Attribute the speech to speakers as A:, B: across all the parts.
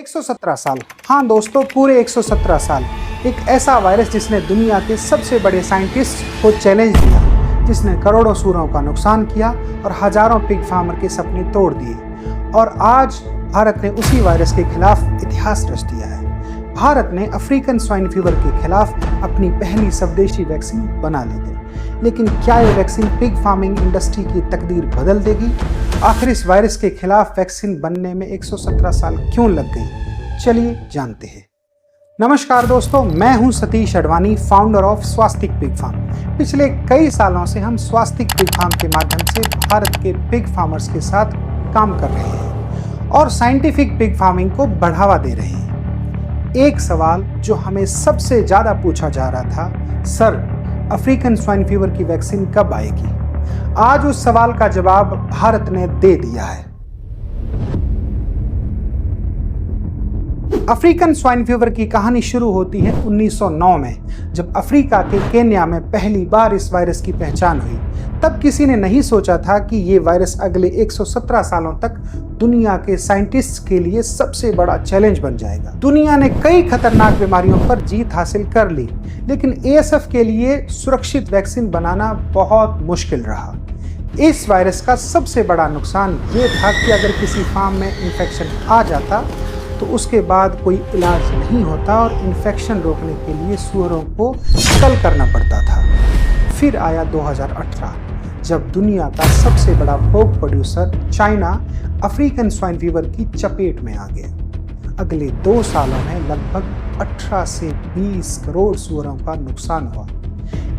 A: 117 साल, हाँ दोस्तों, पूरे 117 साल। एक ऐसा वायरस जिसने दुनिया के सबसे बड़े साइंटिस्ट को चैलेंज दिया, जिसने करोड़ों सूरों का नुकसान किया और हजारों पिग फार्मर के सपने तोड़ दिए। और आज भारत ने उसी वायरस के खिलाफ इतिहास रच दिया है। भारत ने अफ्रीकन स्वाइन फीवर के खिलाफ अपनी पहली स्वदेशी वैक्सीन बना ली थी। लेकिन क्या ये वैक्सीन पिग फार्मिंग इंडस्ट्री की तकदीर बदल देगी? आखिर इस वायरस के खिलाफ वैक्सीन बनने में 117 साल क्यों लग गई? चलिए जानते हैं। नमस्कार दोस्तों, मैं हूं Satish Advani, founder of Swastik pig farm. पिछले कई सालों से हम स्वास्तिक पिग फार्म के माध्यम से भारत के पिग फार्मर्स के साथ काम कर रहे हैं और साइंटिफिक पिग फार्मिंग को बढ़ावा दे रहे हैं। एक सवाल जो हमें सबसे ज्यादा पूछा जा रहा था, सर अफ्रीकन स्वाइन फीवर की वैक्सीन कब आएगी? आज उस सवाल का जवाब भारत ने दे दिया है। अफ्रीकन स्वाइन फीवर की कहानी शुरू होती है 1909 में, जब अफ्रीका के केन्या में पहली बार इस वायरस की पहचान हुई। तब किसी ने नहीं सोचा था कि ये वायरस अगले 117 सालों तक दुनिया के साइंटिस्ट्स के लिए सबसे बड़ा चैलेंज बन जाएगा। दुनिया ने कई खतरनाक बीमारियों पर जीत हासिल कर ली, लेकिन एएसएफ के लिए सुरक्षित वैक्सीन बनाना बहुत मुश्किल रहा। इस वायरस का सबसे बड़ा नुकसान ये था कि अगर किसी फार्म में इन्फेक्शन आ जाता तो उसके बाद कोई इलाज नहीं होता और इन्फेक्शन रोकने के लिए सूअरों को कत्ल करना पड़ता था। फिर आया 2018, जब दुनिया का सबसे बड़ा pork producer China African swine fever की चपेट में आ गया। अगले 2 सालों में लगभग 18 से 20 करोड़ सूअरों का नुकसान हुआ।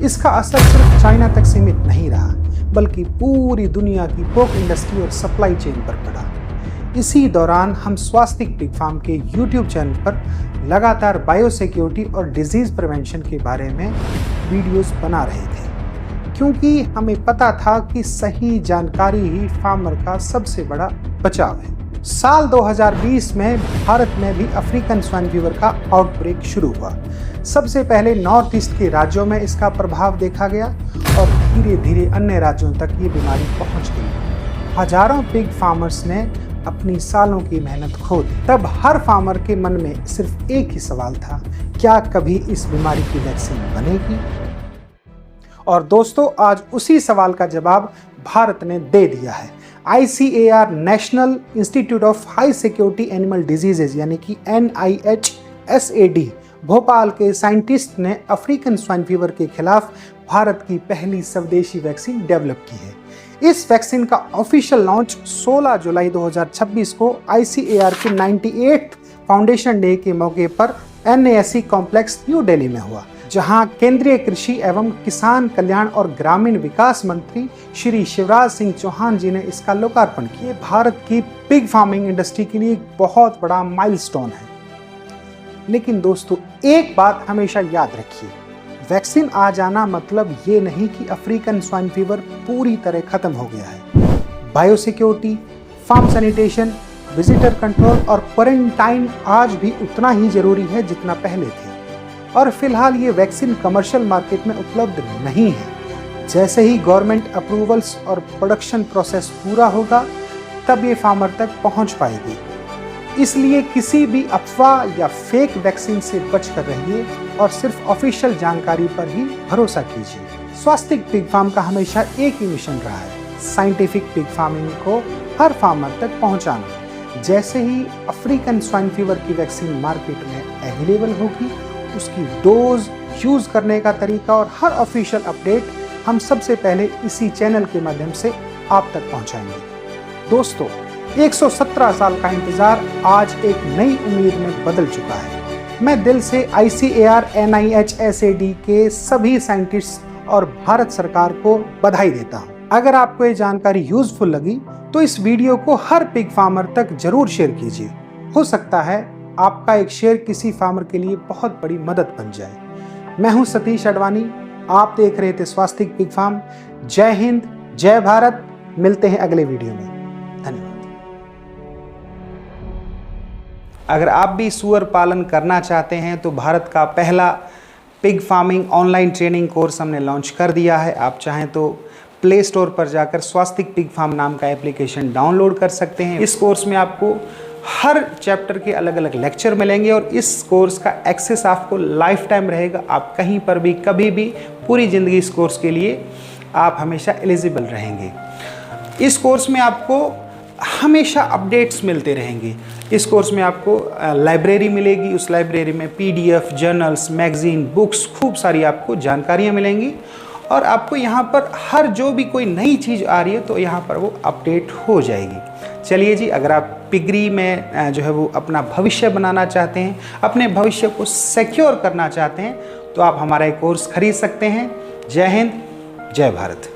A: इसका असर सिर्फ चाइना तक सीमित नहीं रहा, बल्कि पूरी दुनिया की पोर्क इंडस्ट्री और सप्लाई चेन पर पड़ा। इसी दौरान हम स्वास्तिक पिग फार्म के YouTube चैनल पर लगातार बायोसिक्योरिटी और डिजीज प्रिवेंशन के बारे में वीडियोस बना रहे थे, क्योंकि हमें पता था कि सही जानकारी ही फार्मर का सबसे बड़ा बचाव है। साल 2020 में भारत में भी अफ्रीकन स्वाइन फीवर का आउटब्रेक शुरू हुआ। सबसे पहले नॉर्थ ईस्ट के राज्यों में इसका प्रभाव देखा गया और धीरे धीरे अन्य राज्यों तक ये बीमारी पहुंच गई। हजारों पिग फार्मर्स ने अपनी सालों की मेहनत खो दी। तब हर फार्मर के मन में सिर्फ एक ही सवाल था, क्या कभी इस बीमारी की वैक्सीन बनेगी? और दोस्तों, आज उसी सवाल का जवाब भारत ने दे दिया है। ICAR national institute of high security animal diseases यानी कि NIHSAD भोपाल के साइंटिस्ट ने अफ्रीकन स्वाइन फीवर के खिलाफ भारत की पहली स्वदेशी वैक्सीन डेवलप की है। इस वैक्सीन का ऑफिशियल लॉन्च 16 जुलाई 2026 को ICAR के 98th फाउंडेशन डे के मौके पर NASE कॉम्प्लेक्स न्यू दिल्ली में हुआ, जहां केंद्रीय कृषि एवं किसान कल्याण और ग्रामीण विकास मंत्री श्री शिवराज सिंह चौहान जी ने इसका लोकार्पण किया। भारत की पिग फार्मिंग इंडस्ट्री के लिए एक बहुत बड़ा माइलस्टोन है। लेकिन दोस्तों, एक बात हमेशा याद रखिए, वैक्सीन आ जाना मतलब ये नहीं कि अफ्रीकन स्वाइन फीवर पूरी तरह खत्म हो गया है। Biosecurity, farm sanitation, visitor control और क्वारंटाइन आज भी उतना ही जरूरी है जितना पहले थे। और फिलहाल ये वैक्सीन कमर्शियल मार्केट में उपलब्ध नहीं है। जैसे ही गवर्नमेंट अप्रूवल्स और प्रोडक्शन प्रोसेस पूरा होगा, तब ये फार्मर तक पहुंच पाएगी। इसलिए किसी भी अफवाह या फेक वैक्सीन से बचकर रहिए और सिर्फ ऑफिशियल जानकारी पर ही भरोसा कीजिए। स्वास्तिक पिग फार्म का हमेशा एक ही मिशन रहा है, साइंटिफिक पिग फार्मिंग को हर फार्मर तक पहुंचाना। जैसे ही अफ्रीकन स्वाइन फीवर की वैक्सीन मार्केट में अवेलेबल होगी, उसकी डोज, यूज करने का तरीका और हर ऑफिशियल अपडेट हम सबसे पहले इसी चैनल के माध्यम से आप तक पहुंचाएंगे। दोस्तों, 117 साल का इंतजार आज एक नई उम्मीद में बदल चुका है। मैं दिल से ICAR NIHSAD के सभी साइंटिस्ट और भारत सरकार को बधाई देता हूं। अगर आपको ये जानकारी यूजफुल लगी तो इस वीडियो को हर पिग फार्मर तक जरूर शेयर कीजिए। हो सकता है आपका एक शेयर किसी फार्मर के लिए बहुत बड़ी मदद बन जाए। मैं हूं सतीश अडवाणी, आप देख रहे थे स्वास्तिक पिग फार्म। जय हिंद, जय भारत। मिलते हैं अगले वीडियो में। धन्यवाद। अगर आप भी सूअर पालन करना चाहते हैं तो भारत का पहला pig farming online training course हमने लॉन्च कर दिया है। आप चाहें तो प्ले स्टोर पर जाकर स्वास्तिक पिग फार्म नाम का एप्लीकेशन डाउनलोड कर सकते हैं। इस कोर्स में आपको हर चैप्टर के अलग अलग लेक्चर मिलेंगे और इस कोर्स का एक्सेस आपको लाइफ टाइम रहेगा। आप कहीं पर भी कभी भी पूरी ज़िंदगी इस कोर्स के लिए आप हमेशा एलिजिबल रहेंगे। इस कोर्स में आपको हमेशा अपडेट्स मिलते रहेंगे। इस कोर्स में आपको लाइब्रेरी मिलेगी, उस लाइब्रेरी में PDF, जर्नल्स, मैगज़ीन, बुक्स, खूब सारी आपको जानकारियाँ मिलेंगी और आपको यहाँ पर हर जो भी कोई नई चीज़ आ रही है तो यहाँ पर वो अपडेट हो जाएगी। चलिए जी, अगर आप पिगरी में जो है वो अपना भविष्य बनाना चाहते हैं, अपने भविष्य को सिक्योर करना चाहते हैं तो आप हमारा एक कोर्स खरीद सकते हैं। जय हिंद, जय भारत।